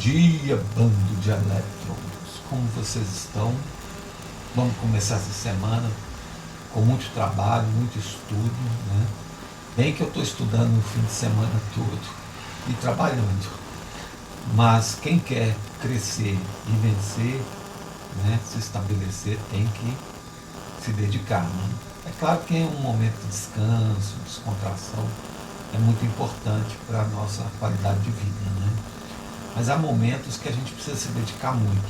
dia, bando de elétrons! Como vocês estão? Vamos começar essa semana com muito trabalho, muito estudo, né? Bem que eu estou estudando o fim de semana todo e trabalhando, mas quem quer crescer e vencer, né, se estabelecer, tem que se dedicar, né? É claro que um momento de descanso, descontração, é muito importante para a nossa qualidade de vida, né? Mas há momentos que a gente precisa se dedicar muito,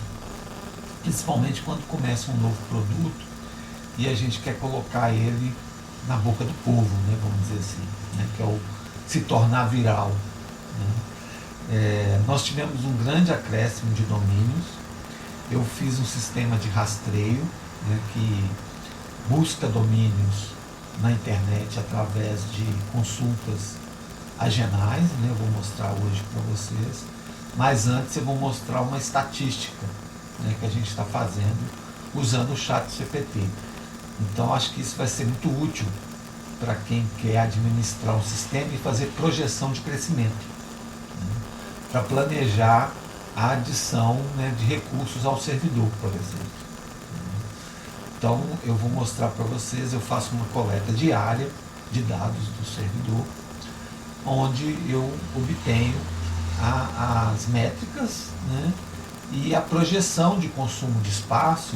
principalmente quando começa um novo produto e a gente quer colocar ele na boca do povo, né, vamos dizer assim, né, que é o se tornar viral, né? Nós tivemos um grande acréscimo de domínios. Eu fiz um sistema de rastreio, né, que busca domínios na internet através de consultas agenais, né? Eu vou mostrar hoje para vocês, mas antes eu vou mostrar uma estatística, né, que a gente está fazendo usando o ChatGPT. Então acho que isso vai ser muito útil para quem quer administrar um sistema e fazer projeção de crescimento, né, para planejar a adição, né, de recursos ao servidor, por exemplo. Então eu vou mostrar para vocês, eu faço uma coleta diária de dados do servidor, onde eu obtenho as métricas, né, e a projeção de consumo de espaço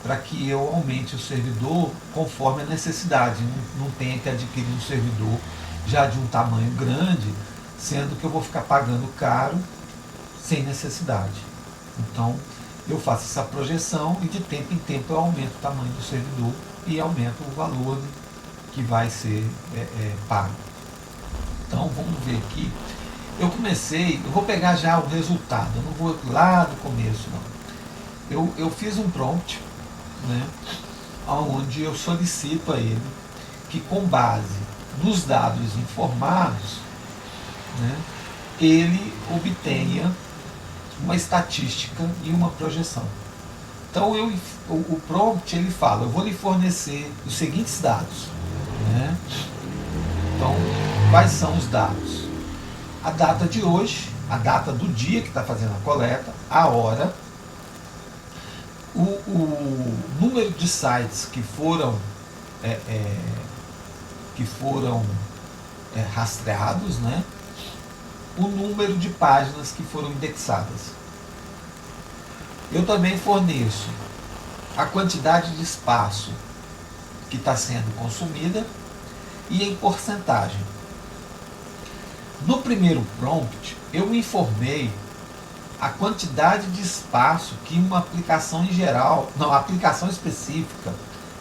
para que eu aumente o servidor conforme a necessidade, não tenha que adquirir um servidor já de um tamanho grande, sendo que eu vou ficar pagando caro sem necessidade. Então eu faço essa projeção e de tempo em tempo eu aumento o tamanho do servidor e aumento o valor que vai ser pago. Então vamos ver aqui. Eu vou pegar já o resultado, eu não vou lá do começo não. Eu fiz um prompt, né, onde eu solicito a ele que, com base nos dados informados, né, ele obtenha uma estatística e uma projeção. Então o prompt ele fala, eu vou lhe fornecer os seguintes dados, né? Então, quais são os dados? A data de hoje, a data do dia que está fazendo a coleta, a hora, o número de sites que foram rastreados, né? O número de páginas que foram indexadas. Eu também forneço a quantidade de espaço que está sendo consumida e em porcentagem. No primeiro prompt, eu informei a quantidade de espaço que uma aplicação em geral, não, a aplicação específica,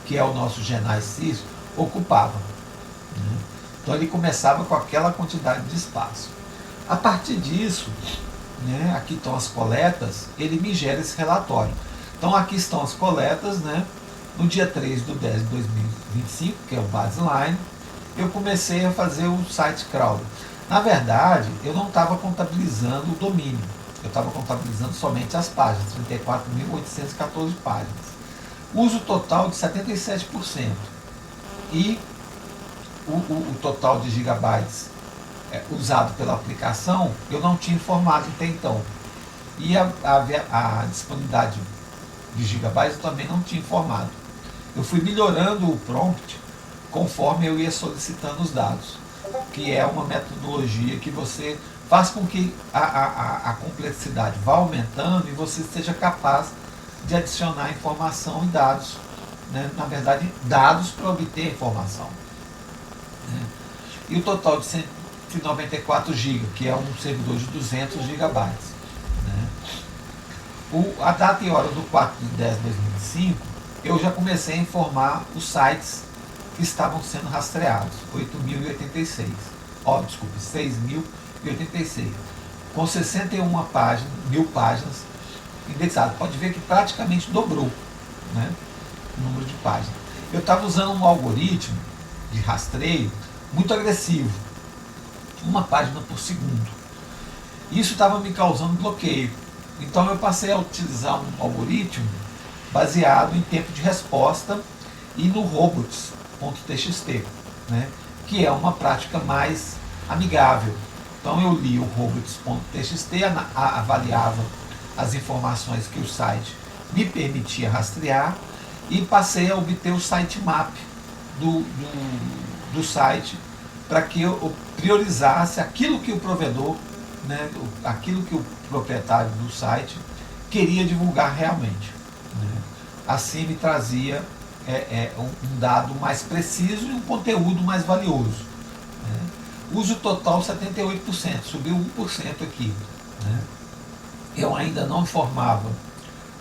que é o nosso GenAI-Sys, ocupava, né? Então ele começava com aquela quantidade de espaço. A partir disso, né, aqui estão as coletas, ele me gera esse relatório. Então aqui estão as coletas, né? No dia 3/10/2025, que é o baseline, eu comecei a fazer o site crawler. Na verdade, eu não estava contabilizando o domínio, eu estava contabilizando somente as páginas, 34.814 páginas. Uso total de 77%. E o total de gigabytes usado pela aplicação, eu não tinha informado até então. E a disponibilidade de gigabytes eu também não tinha informado. Eu fui melhorando o prompt conforme eu ia solicitando os dados, que é uma metodologia que você faz com que a complexidade vá aumentando e você seja capaz de adicionar informação e dados, né? Na verdade, dados para obter informação, né? E o total de 194 GB, que é um servidor de 200 GB, né? A data e hora do 4/10/2025, eu já comecei a informar os sites que estavam sendo rastreados, 8.086, desculpe, 6.086, com 61 páginas, 1.000 páginas indexadas. Pode ver que praticamente dobrou, né, o número de páginas. Eu estava usando um algoritmo de rastreio muito agressivo, uma página por segundo. Isso estava me causando bloqueio. Então eu passei a utilizar um algoritmo baseado em tempo de resposta e no robots.txt, né, que é uma prática mais amigável, Então eu li o robots.txt, avaliava as informações que o site me permitia rastrear e passei a obter o sitemap do site para que eu priorizasse aquilo que o provedor, né, aquilo que o proprietário do site queria divulgar realmente. Né? Assim me trazia um dado mais preciso e um conteúdo mais valioso. Né? Uso total 78%, subiu 1% aqui. Né? Eu ainda não informava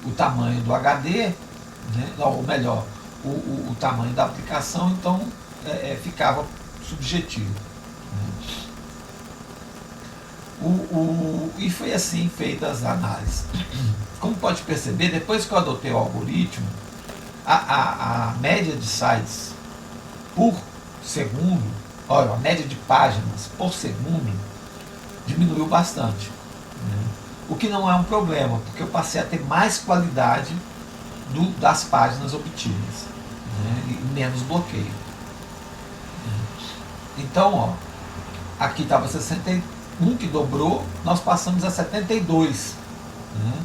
o tamanho do HD, né? Ou melhor, o tamanho da aplicação, então ficava subjetivo. E foi assim feitas as análises. Como pode perceber, depois que eu adotei o algoritmo, a média de sites por segundo, olha, a média de páginas por segundo diminuiu bastante. Né? O que não é um problema, porque eu passei a ter mais qualidade das páginas obtidas, né? E menos bloqueio. Então, ó, aqui estava 61 que dobrou, nós passamos a 72, né?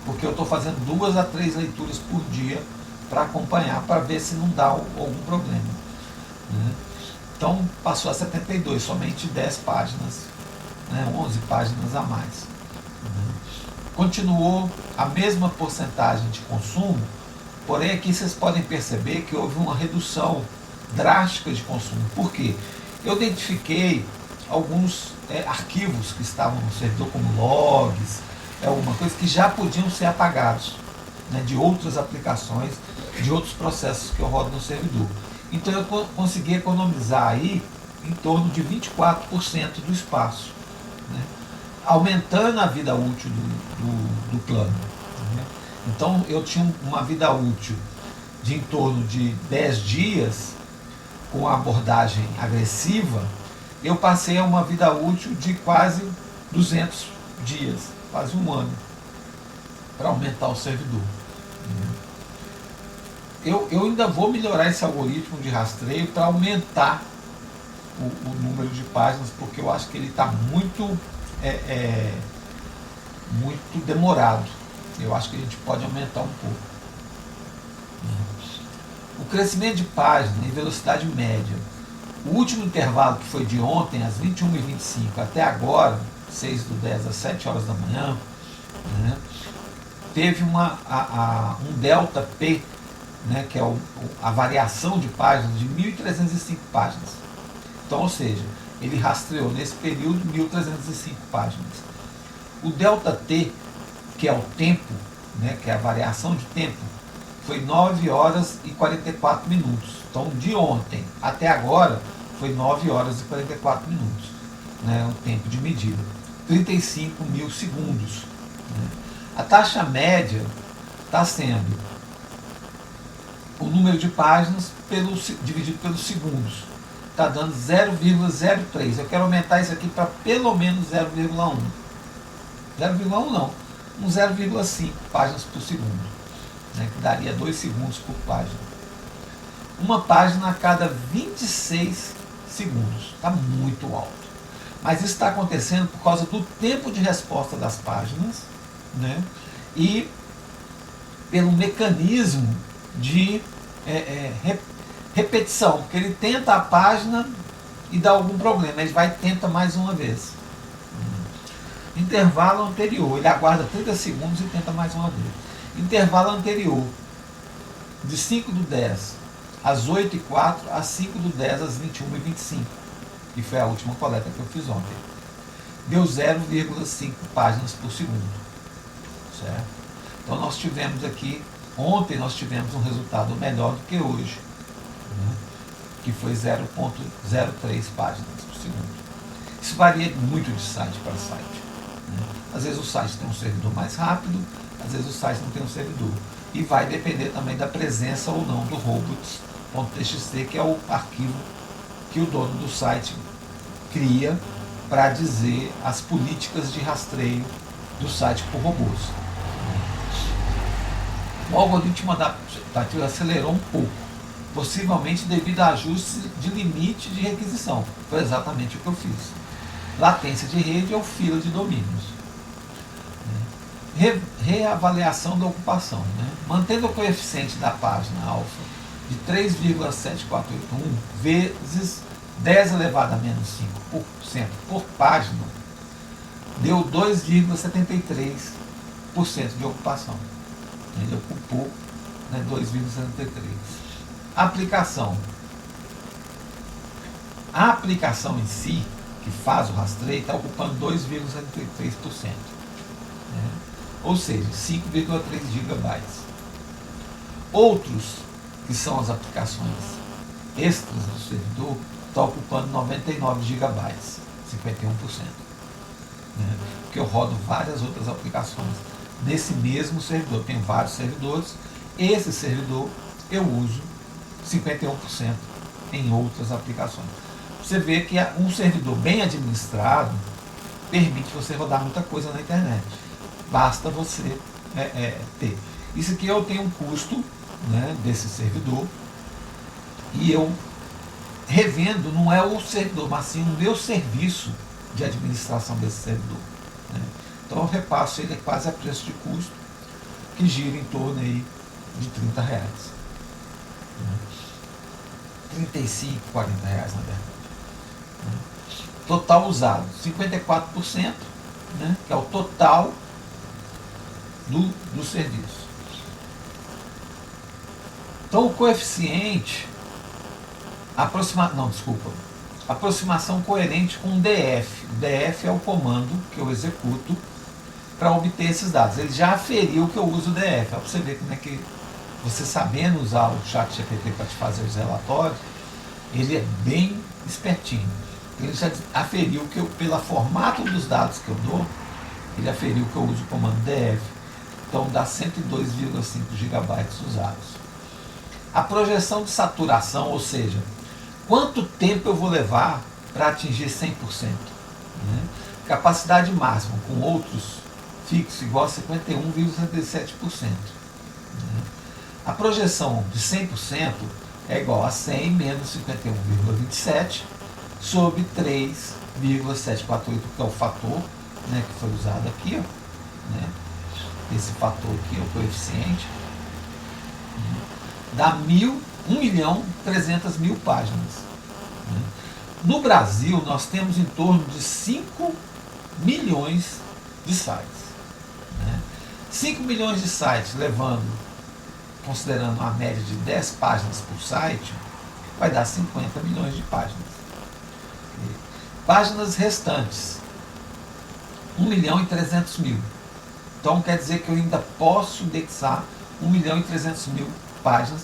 Porque eu estou fazendo 2 a 3 leituras por dia para acompanhar, para ver se não dá algum problema. Né? Então passou a 72, somente 10 páginas, né? 11 páginas a mais. Né? Continuou a mesma porcentagem de consumo, porém aqui vocês podem perceber que houve uma redução drástica de consumo. Por quê? Eu identifiquei alguns arquivos que estavam no servidor, como logs, alguma coisa que já podiam ser apagados, né, de outras aplicações, de outros processos que eu rodo no servidor. Então eu consegui economizar aí em torno de 24% do espaço, né, aumentando a vida útil do plano. Né. Então eu tinha uma vida útil de em torno de 10 dias, com a abordagem agressiva, eu passei a uma vida útil de quase 200 dias, quase um ano, para aumentar o servidor. Eu ainda vou melhorar esse algoritmo de rastreio para aumentar o número de páginas, porque eu acho que ele está muito demorado. Eu acho que a gente pode aumentar um pouco. O crescimento de página em velocidade média, o último intervalo, que foi de ontem, às 21h25, até agora, 6/10 às 7 horas da manhã, né, teve um delta P, né, que é a variação de páginas, de 1.305 páginas. Então, ou seja, ele rastreou nesse período 1.305 páginas. O delta T, que é o tempo, né, que é a variação de tempo, foi 9 horas e 44 minutos. Então, de ontem até agora, foi 9 horas e 44 minutos, né, o tempo de medida. 35 mil segundos. Né. A taxa média está sendo o número de páginas dividido pelos segundos. Está dando 0,03. Eu quero aumentar isso aqui para pelo menos 0,1. 0,1 não, um 0,5 páginas por segundo, né, que daria 2 segundos por página. Uma página a cada 26 segundos. Está muito alto. Mas isso está acontecendo por causa do tempo de resposta das páginas, né, e pelo mecanismo de repetição, porque ele tenta a página e dá algum problema, ele vai e tenta mais uma vez. Intervalo anterior, ele aguarda 30 segundos e tenta mais uma vez. Intervalo anterior, de 5/10 às 8h04, a 5/10 às 21h25, que foi a última coleta que eu fiz ontem. Deu 0,5 páginas por segundo. Certo? Então nós tivemos aqui, ontem nós tivemos um resultado melhor do que hoje, né, que foi 0,03 páginas por segundo. Isso varia muito de site para site. Né? Às vezes o site tem um servidor mais rápido, às vezes o site não tem um servidor. E vai depender também da presença ou não do robots.txt, que é o arquivo que o dono do site cria para dizer as políticas de rastreio do site por robôs. O algoritmo adaptativo acelerou um pouco, possivelmente devido a ajustes de limite de requisição. Foi exatamente o que eu fiz. latência de rede ou fila de domínios. Reavaliação da ocupação. Né? Mantendo o coeficiente da página alfa de 3,7481 vezes 10 elevado a menos 5% por página, deu 2,73% de ocupação. Ele ocupou, né, 2,73%. Aplicação. A aplicação em si, que faz o rastreio, está ocupando 2,73%. Né? Ou seja, 5,3 gigabytes. Outros, que são as aplicações extras do servidor, estão ocupando 99 gigabytes, 51%. Né? Porque eu rodo várias outras aplicações nesse mesmo servidor. Tenho vários servidores. Esse servidor eu uso 51% em outras aplicações. Você vê que um servidor bem administrado permite você rodar muita coisa na internet. Basta você ter. Isso aqui eu tenho um custo, né, desse servidor, e eu revendo, não é o servidor, mas sim o meu serviço de administração desse servidor. Né? Então eu repasso ele quase a preço de custo, que gira em torno aí de R$30. Né? 35, R$40, na verdade. Né? Total usado, 54%, né, que é o total do serviço. Então o coeficiente, aproximação coerente com o DF. O DF é o comando que eu executo para obter esses dados. Ele já aferiu que eu uso o DF. Para você ver como é que você, sabendo usar o ChatGPT para te fazer os relatórios, ele é bem espertinho. Ele já aferiu que eu, pelo formato dos dados que eu dou, ele aferiu que eu uso o comando DF. Então dá 102,5 gigabytes usados. A projeção de saturação, ou seja, quanto tempo eu vou levar para atingir 100%? Né? Capacidade máxima com outros fixos igual a 51,77%. Né? A projeção de 100% é igual a 100 menos 51,27 sobre 3,748, que é o fator, né, que foi usado aqui. Ó, né? Esse fator aqui é o coeficiente. Dá 1.300.000 páginas. Né? No Brasil, nós temos em torno de 5 milhões de sites. Né? 5 milhões de sites, considerando a média de 10 páginas por site, vai dar 50 milhões de páginas. Páginas restantes, 1.300.000. Então quer dizer que eu ainda posso indexar 1.300.000 páginas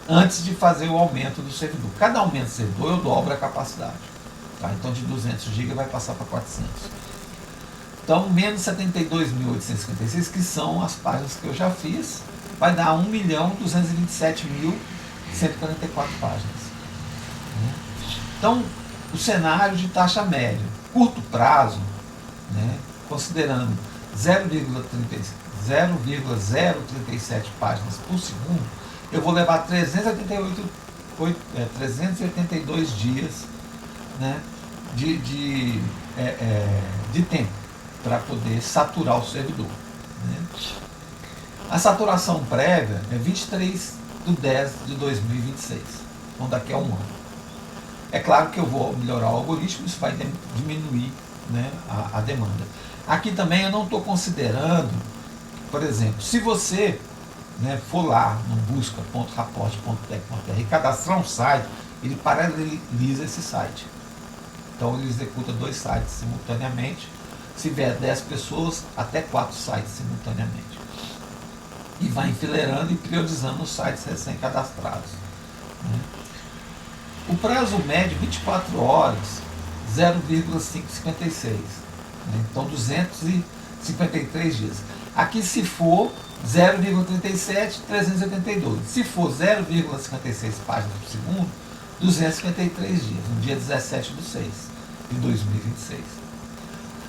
antes de fazer o aumento do servidor. Cada aumento do servidor eu dobro a capacidade. Tá? Então de 200 GB vai passar para 400. Então menos 72.856, que são as páginas que eu já fiz, vai dar 1.227.144 páginas. Então o cenário de taxa média, curto prazo, né, considerando 0,037 páginas por segundo, eu vou levar 382 dias, né, de tempo para poder saturar o servidor. Né. A saturação prévia é 23/10/2026, então daqui a um ano. É claro que eu vou melhorar o algoritmo, isso vai diminuir, né, a demanda. Aqui também eu não estou considerando, por exemplo, se você, né, for lá no busca.rapport.tec.br e cadastrar um site, ele paraleliza esse site. Então ele executa 2 sites simultaneamente. Se vier 10 pessoas, até 4 sites simultaneamente. E vai enfileirando e priorizando os sites recém-cadastrados. Né? O prazo médio, 24 horas, 0,556. Né? Então, 253 dias. Aqui, se for 0,37, 382. Se for 0,56 páginas por segundo, 253 dias, no dia 17/6/2026.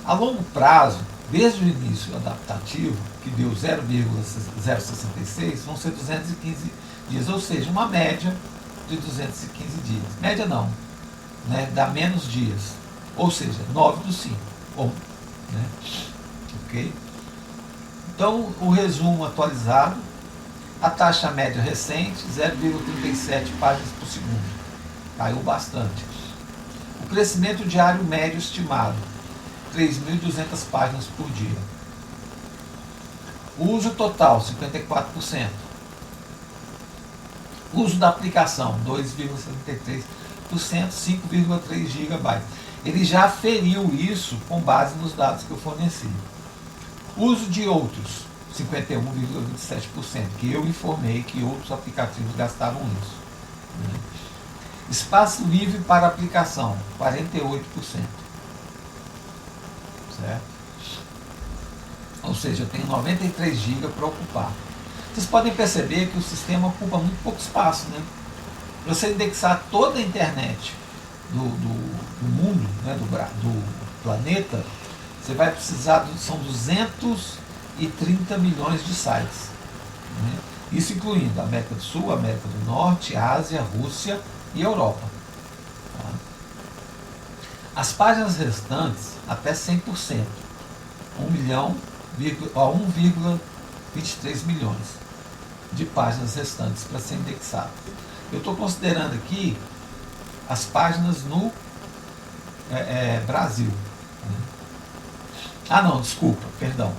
A longo prazo, desde o início adaptativo, que deu 0,066, vão ser 215 dias, ou seja, uma média de 215 dias. Média não, né? Dá menos dias. ou seja, 9 do 5. Bom, né? Ok? Então, o resumo atualizado, a taxa média recente, 0,37 páginas por segundo, caiu bastante. O crescimento diário médio estimado, 3.200 páginas por dia. O uso total, 54%. O uso da aplicação, 2,73%, 5,3 GB. Ele já aferiu isso com base nos dados que eu forneci. Uso de outros, 51,27%, que eu informei que outros aplicativos gastaram isso. Né? Espaço livre para aplicação, 48%. Certo? Ou seja, eu tenho 93 GB para ocupar. Vocês podem perceber que o sistema ocupa muito pouco espaço, né? Para você indexar toda a internet do mundo, né, do planeta, você vai precisar, são 230 milhões de sites. Né? Isso incluindo a América do Sul, América do Norte, Ásia, Rússia e Europa. Tá? As páginas restantes, até 100%, 1,23 milhões de páginas restantes para ser indexadas. Eu estou considerando aqui as páginas no Brasil. Né? Ah, não, desculpa, perdão.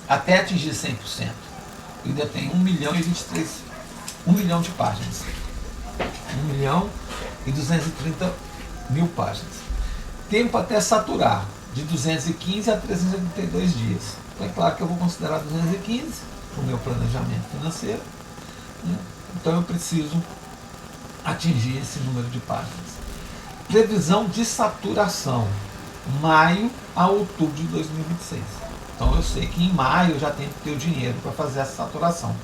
Até atingir 100%. Eu ainda tenho 1 milhão e 23, 1 milhão de páginas. 1 milhão e 230 mil páginas. Tempo até saturar, de 215 a 382 dias. Então é claro que eu vou considerar 215 para o meu planejamento financeiro. Né? Então eu preciso atingir esse número de páginas. Previsão de saturação, maio a outubro de 2026. Então eu sei que em maio eu já tenho que ter o dinheiro para fazer essa saturação.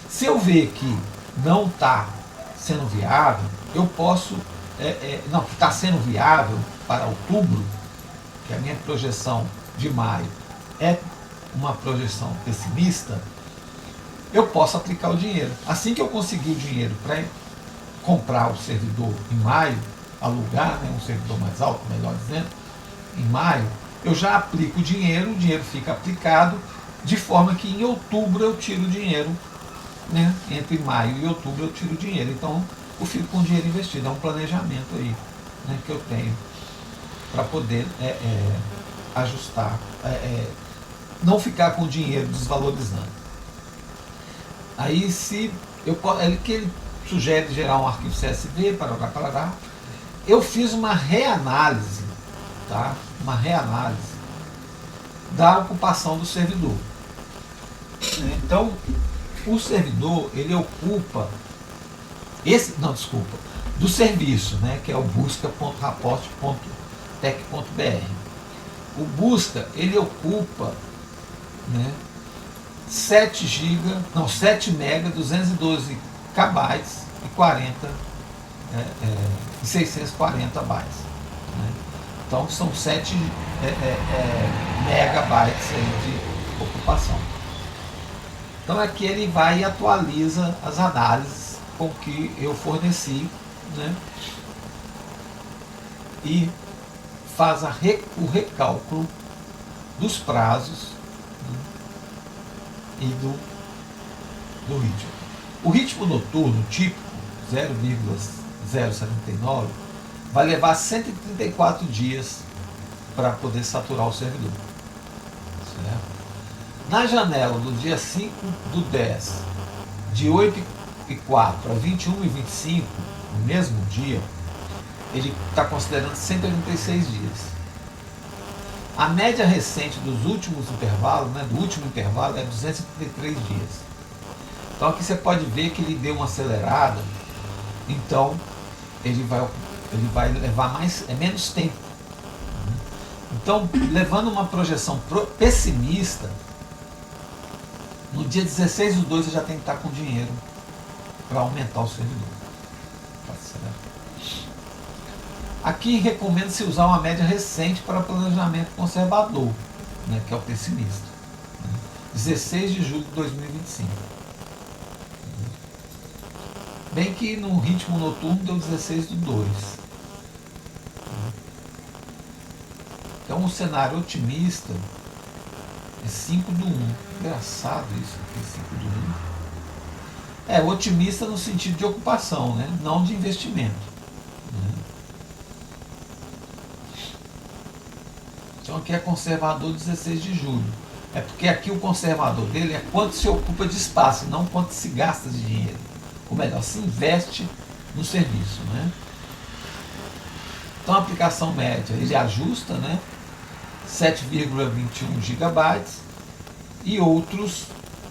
Se eu ver que não está sendo viável, eu posso, não, que está sendo viável para outubro, que a minha projeção de maio é uma projeção pessimista, eu posso aplicar o dinheiro. Assim que eu conseguir o dinheiro para comprar o servidor em maio, alugar, né, um servidor mais alto, melhor dizendo, em maio, eu já aplico o dinheiro fica aplicado, de forma que em outubro eu tiro o dinheiro, né, entre maio e outubro eu tiro o dinheiro. Então eu fico com o dinheiro investido, é um planejamento aí, né, que eu tenho para poder ajustar, não ficar com o dinheiro desvalorizando. Aí se ele sugere gerar um arquivo CSV, parará, eu fiz uma reanálise, tá? Uma reanálise da ocupação do servidor. Então, o servidor, ele ocupa do serviço, né, que é o busca.rapport.tec.br. O busca, ele ocupa, né, 7 mega, 212 KB e 640 bytes. Né? Então são 7 megabytes aí de ocupação. Então aqui ele vai e atualiza as análises com que eu forneci, né? E faz o recálculo dos prazos, né? E do ritmo. O ritmo noturno típico, 0,079, vai levar 134 dias para poder saturar o servidor. Certo? Na janela do dia 5/10, de 8h04 a 21h25, no mesmo dia, ele está considerando 186 dias. A média recente dos últimos intervalos, né, do último intervalo, é 233 dias. Então aqui você pode ver que ele deu uma acelerada, então ele vai levar menos tempo. Então, levando uma projeção pessimista, no dia 16/2 você já tem que estar com dinheiro para aumentar o servidor. Tá certo? Aqui recomenda-se usar uma média recente para planejamento conservador, né, que é o pessimista. 16 de julho de 2025. Bem que no ritmo noturno deu 16/2. Então o cenário otimista é 5 do 1. Engraçado isso aqui, 5 do 1. É otimista no sentido de ocupação, né? Não de investimento. Né? Então aqui é conservador 16 de julho. É porque aqui o conservador dele é quanto se ocupa de espaço, não quanto se gasta de dinheiro. Ou melhor, se investe no serviço. Né? Então a aplicação média, ele ajusta, né? 7,21 gigabytes e outros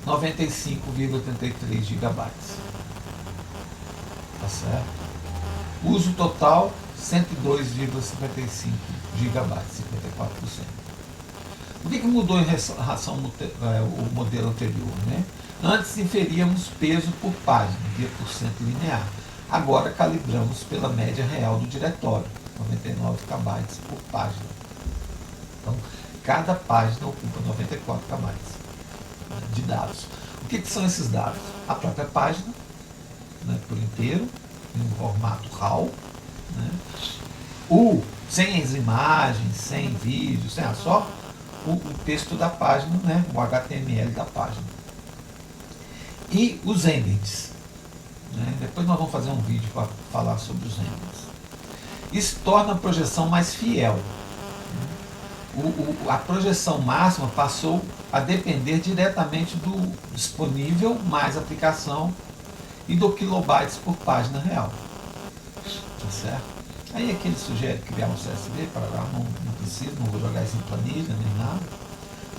95,33 gigabytes. Tá certo? Uso total 102,55 gigabytes, 54%. O que mudou em relação ao modelo anterior? Né? Antes inferíamos peso por página, via por cento linear. Agora calibramos pela média real do diretório, 99 KB por página. Então, cada página ocupa 94 KB de dados. O que são esses dados? A própria página, né, por inteiro, em um formato RAW, né, sem as imagens, sem vídeos, só o texto da página, né, o HTML da página. E os embeds. Né, depois nós vamos fazer um vídeo para falar sobre os embeds. Isso torna a projeção mais fiel. A projeção máxima passou a depender diretamente do disponível mais aplicação e do kilobytes por página real. Tá certo? Aí aqui ele sugere criar um CSV para lá, não precisa, não vou jogar isso em planilha nem nada.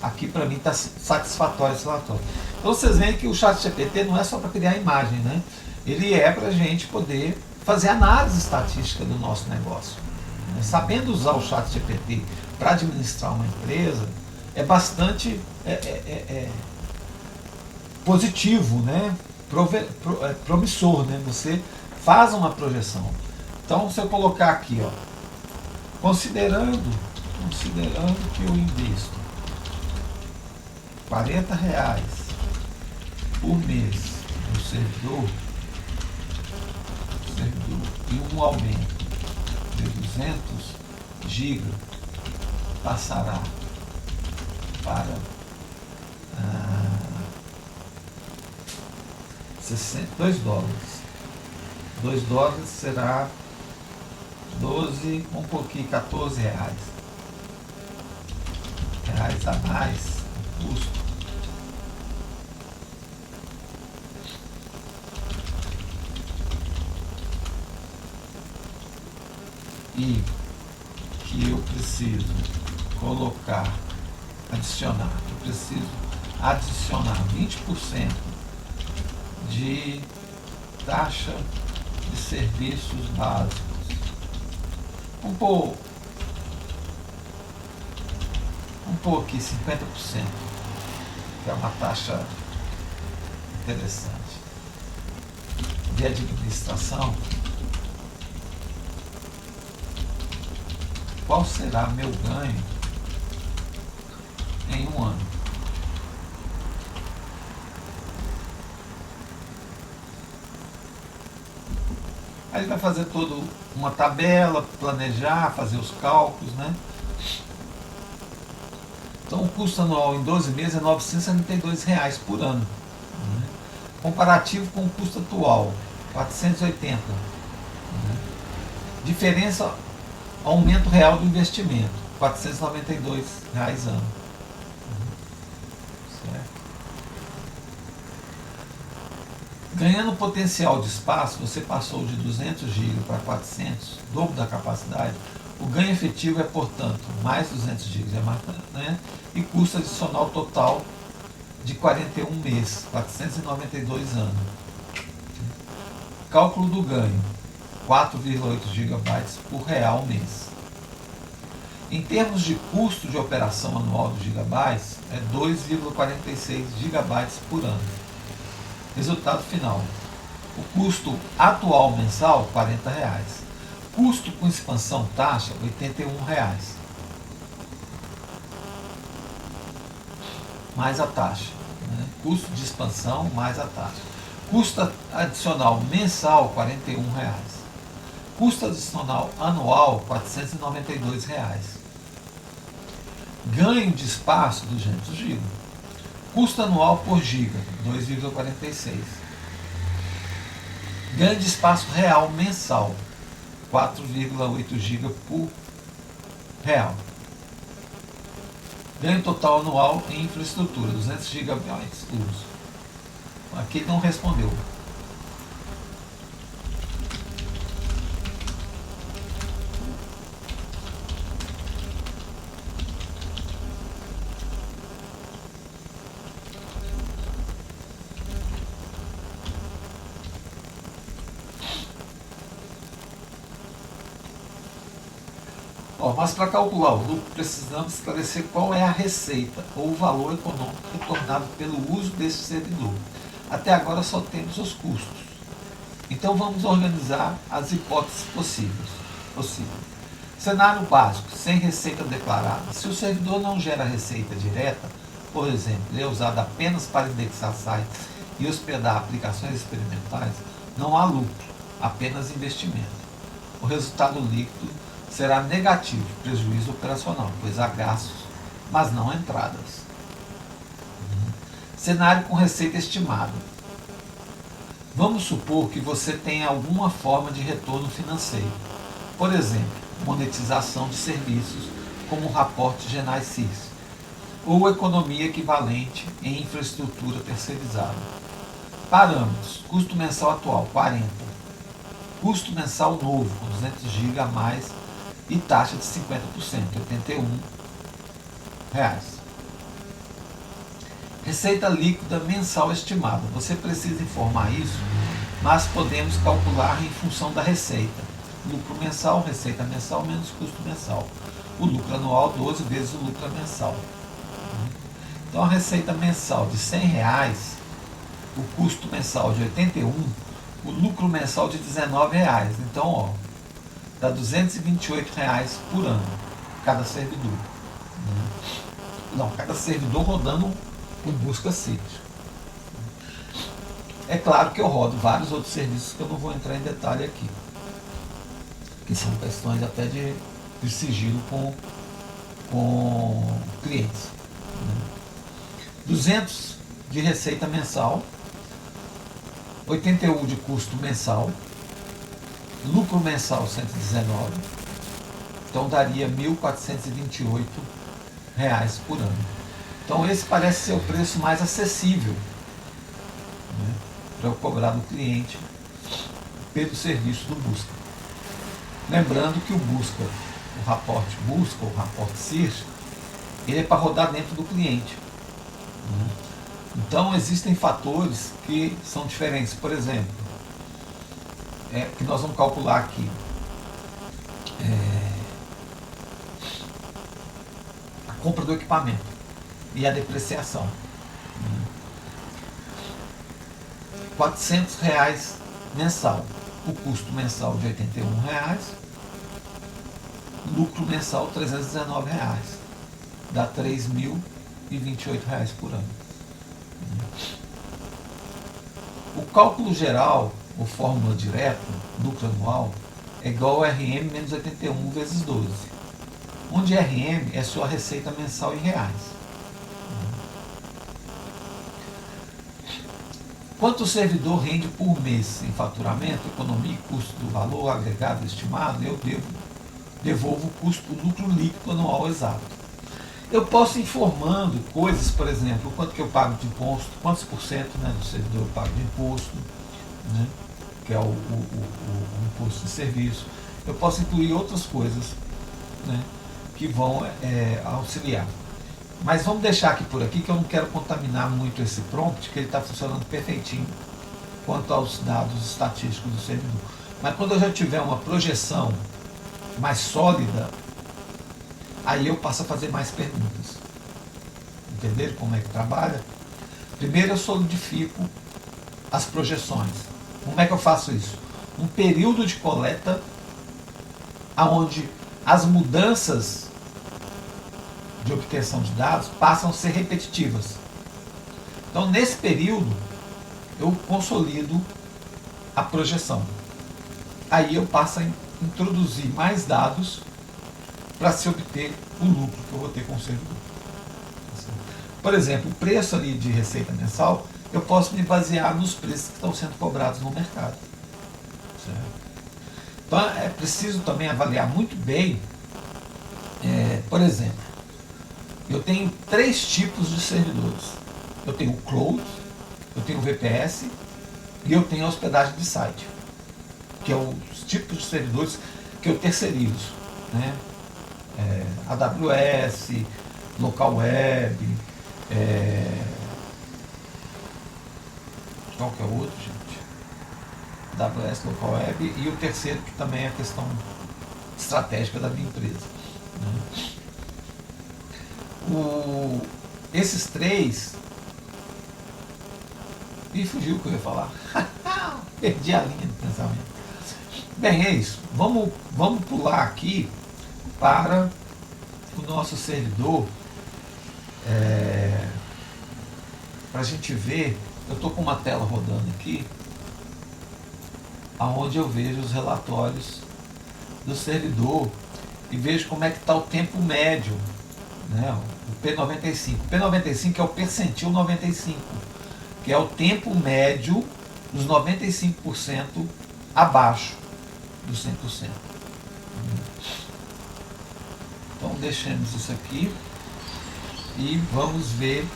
Aqui para mim está satisfatório esse relatório. Então vocês veem que o ChatGPT não é só para criar imagem, né? Ele é para a gente poder fazer análise estatística do nosso negócio. Sabendo usar o ChatGPT para administrar uma empresa é bastante positivo, né? Promissor, né? Você faz uma projeção. Então, se eu colocar aqui, ó, considerando que eu invisto R$40 por mês no servidor e um aumento de 200 GB passará para $2. $2 será 12, um pouquinho, R$14 a mais o custo. E que eu preciso adicionar 20% de taxa de serviços básicos. Vamos pôr aqui 50%, que é uma taxa interessante. De administração, qual será meu ganho em um ano? Aí ele vai fazer toda uma tabela, planejar, fazer os cálculos, né? Então o custo anual em 12 meses é R$972 por ano. Né? Comparativo com o custo atual, 480. Né? Diferença, aumento real do investimento, R$492 ano. Certo? Ganhando potencial de espaço, você passou de 200 GB para 400, dobro da capacidade. O ganho efetivo é, portanto, mais 200 GB, né? E custo adicional total de 41 meses, 492 anos. Cálculo do ganho, 4,8 GB por real mês. Em termos de custo de operação anual do gigabytes, é 2,46 GB por ano. Resultado final. O custo atual mensal, R$40. Custo com expansão taxa, R$81. Mais a taxa. Né? Custo de expansão mais a taxa. Custo adicional mensal, R$41. Custo adicional anual, R$492. Ganho de espaço, 200 GB. Custo anual por giga, 2,46. Ganho de espaço real mensal, 4,8 GB por real. Ganho total anual em infraestrutura, 200 GB uso. Aqui ele não respondeu. Mas para calcular o lucro, precisamos esclarecer qual é a receita ou o valor econômico retornado pelo uso desse servidor. Até agora só temos os custos. Então vamos organizar as hipóteses possíveis. Cenário básico, sem receita declarada. Se o servidor não gera receita direta, por exemplo, ele é usado apenas para indexar sites e hospedar aplicações experimentais, não há lucro, apenas investimento. O resultado líquido será negativo, prejuízo operacional, pois há gastos, mas não entradas. Cenário com receita estimada. Vamos supor que você tenha alguma forma de retorno financeiro. Por exemplo, monetização de serviços, como o raporte Genai-CIS, ou economia equivalente em infraestrutura terceirizada. Parâmetros. Custo mensal atual, 40. Custo mensal novo, com 200 GB a mais, e taxa de 50%, R$ 81. Receita líquida mensal estimada. Você precisa informar isso, mas podemos calcular em função da receita. Lucro mensal, receita mensal menos custo mensal. O lucro anual, 12 vezes o lucro mensal. Então a receita mensal de R$ 100, o custo mensal de 81, o lucro mensal de R$ 19. Então, dá R$ 228 por ano, cada servidor. Não, cada servidor rodando o busca sítio. É claro que eu rodo vários outros serviços que eu não vou entrar em detalhe aqui, que são questões até de sigilo com clientes. 200 de receita mensal, 81 de custo mensal, lucro mensal 119, então daria R$ 1.428 por ano. Então esse parece ser o preço mais acessível, né, para eu cobrar do cliente pelo serviço do busca. Lembrando que o busca, o raporte busca, o raporte CIRS, ele é para rodar dentro do cliente. Então existem fatores que são diferentes. Por exemplo, que nós vamos calcular aqui. A compra do equipamento e a depreciação. R$ 400 mensal. O custo mensal de R$ 81, lucro mensal R$ 319, dá R$ 3.028 por ano. O cálculo geral, ou fórmula direta, lucro anual, é igual a RM menos 81 vezes 12, onde RM é sua receita mensal em reais. Quanto o servidor rende por mês em faturamento, economia e custo do valor agregado estimado, eu devolvo o lucro líquido anual exato. Eu posso ir informando coisas, por exemplo, quanto que eu pago de imposto, quantos por cento, né, do servidor eu pago de imposto, né, que é o imposto de serviço. Eu posso incluir outras coisas, né, que vão auxiliar. Mas vamos deixar aqui por aqui, que eu não quero contaminar muito esse prompt, que ele está funcionando perfeitinho quanto aos dados estatísticos do servidor. Mas quando eu já tiver uma projeção mais sólida, aí eu passo a fazer mais perguntas. Entenderam como é que trabalha? Primeiro eu solidifico as projeções. Como é que eu faço isso? Um período de coleta onde as mudanças de obtenção de dados passam a ser repetitivas. Então, nesse período, eu consolido a projeção. Aí eu passo a introduzir mais dados para se obter o lucro que eu vou ter com o servidor. Por exemplo, o preço ali de receita mensal, eu posso me basear nos preços que estão sendo cobrados no mercado. Certo? Então é preciso também avaliar muito bem, por exemplo, eu tenho 3 tipos de servidores. Eu tenho o Cloud, eu tenho o VPS e eu tenho a hospedagem de site, que é os tipos de servidores que eu terceirizo, né? AWS, Local Web, qual que é o outro, gente? AWS, Local Web e o terceiro que também é a questão estratégica da minha empresa, né? Esses 3 e fugiu o que eu ia falar. Perdi a linha do pensamento. Bem, é isso. Vamos pular aqui para o nosso servidor, para a gente ver. Eu estou com uma tela rodando aqui, onde eu vejo os relatórios do servidor e vejo como é que está o tempo médio, né? O P95. O P95 é o percentil 95, que é o tempo médio dos 95% abaixo dos 100%. Então deixemos isso aqui e vamos ver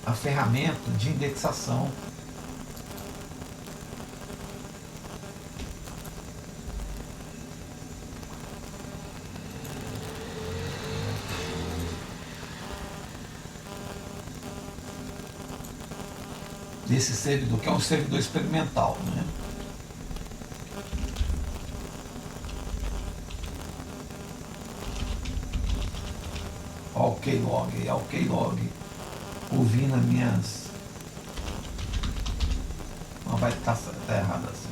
a ferramenta de indexação . Desse servidor, que é um servidor experimental, né? Ó, o Keylog, ó, o Keylog ouvindo as minhas... Não, vai estar errado assim.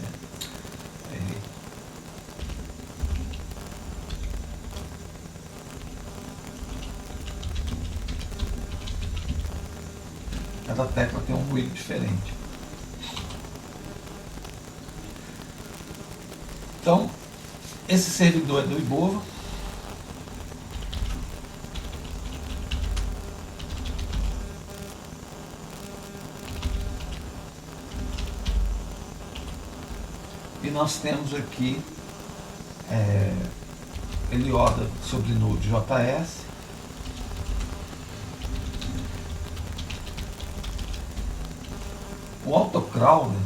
Cada tecla tem um ruído diferente. Então, esse servidor é do Ibova. E nós temos aqui ele roda sobre Node.js. O autocrawler,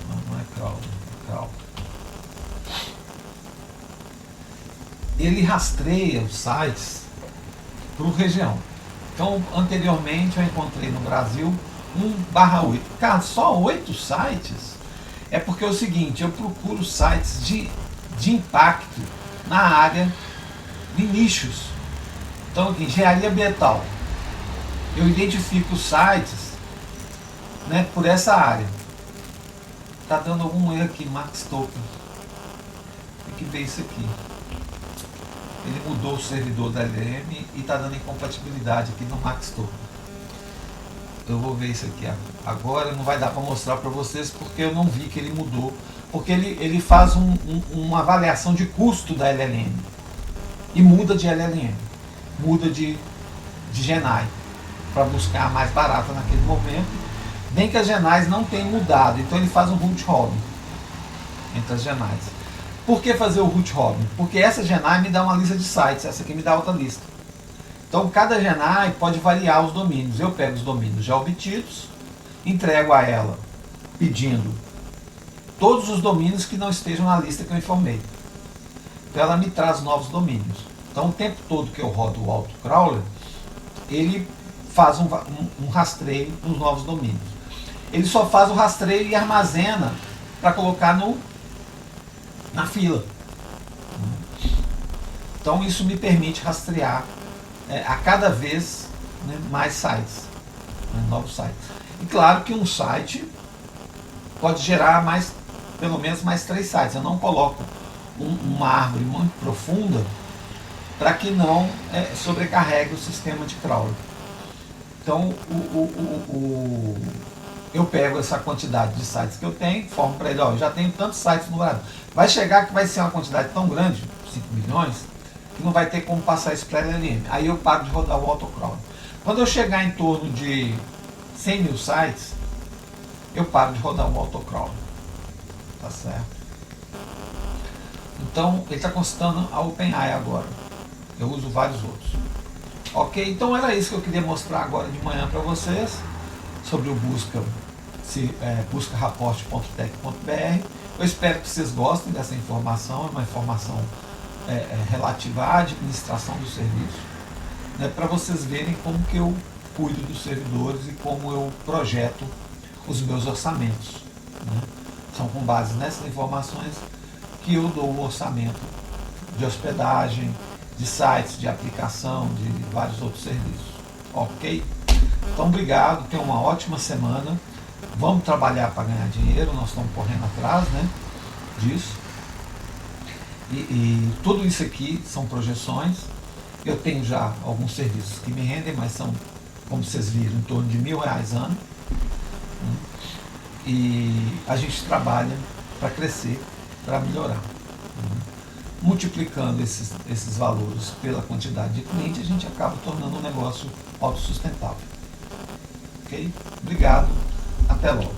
não é crawler, é crawler. Ele rastreia os sites por região. Então, anteriormente eu encontrei no Brasil 1/8. Cara, só 8 sites? É porque é o seguinte, eu procuro sites de impacto na área de nichos. Então, aqui, engenharia ambiental. Eu identifico os sites, né, por essa área. Está dando algum erro aqui, Max Token. Tem que ver isso aqui. Ele mudou o servidor da LM e está dando incompatibilidade aqui no Max Token. Eu vou ver isso aqui agora. Não vai dar para mostrar para vocês porque eu não vi que ele mudou. Porque ele faz uma avaliação de custo da LLM. E muda de LLM. Muda de Genai, para buscar a mais barata naquele momento, bem que as Genais não tenham mudado, então ele faz um root robin entre as Genais. Por que fazer o root robin? Porque essa Genai me dá uma lista de sites, essa aqui me dá outra lista. Então cada Genai pode variar os domínios. Eu pego os domínios já obtidos, entrego a ela pedindo todos os domínios que não estejam na lista que eu informei. Então ela me traz novos domínios. Então o tempo todo que eu rodo o autocrawler, ele faz um rastreio nos novos domínios. Ele só faz o rastreio e armazena para colocar na fila. Então isso me permite rastrear a cada vez, né, mais sites, né, novos sites. E claro que um site pode gerar pelo menos mais 3 sites. Eu não coloco uma árvore muito profunda para que não sobrecarregue o sistema de crawler. Então, eu pego essa quantidade de sites que eu tenho, formo para ele, ó, eu já tenho tantos sites no Brasil. Vai chegar que vai ser uma quantidade tão grande, 5 milhões, que não vai ter como passar isso para LLM. Aí eu paro de rodar o autocrawling. Quando eu chegar em torno de 100 mil sites, eu paro de rodar o autocrawling. Tá certo? Então, ele está consultando a OpenAI agora. Eu uso vários outros. Ok? Então era isso que eu queria mostrar agora de manhã para vocês, sobre o buscaraporte.tech.br. Eu espero que vocês gostem dessa informação, é uma informação relativa à administração do serviço, né, para vocês verem como que eu cuido dos servidores e como eu projeto os meus orçamentos. Né? São com base nessas informações que eu dou o orçamento de hospedagem, de sites, de aplicação, de vários outros serviços. Ok? Então, obrigado, tenha uma ótima semana. Vamos trabalhar para ganhar dinheiro, nós estamos correndo atrás, né, disso. E tudo isso aqui são projeções. Eu tenho já alguns serviços que me rendem, mas são, como vocês viram, em torno de R$1.000 ano. E a gente trabalha para crescer, para melhorar. Multiplicando esses valores pela quantidade de clientes, a gente acaba tornando um negócio autossustentável. Ok? Obrigado. Até logo.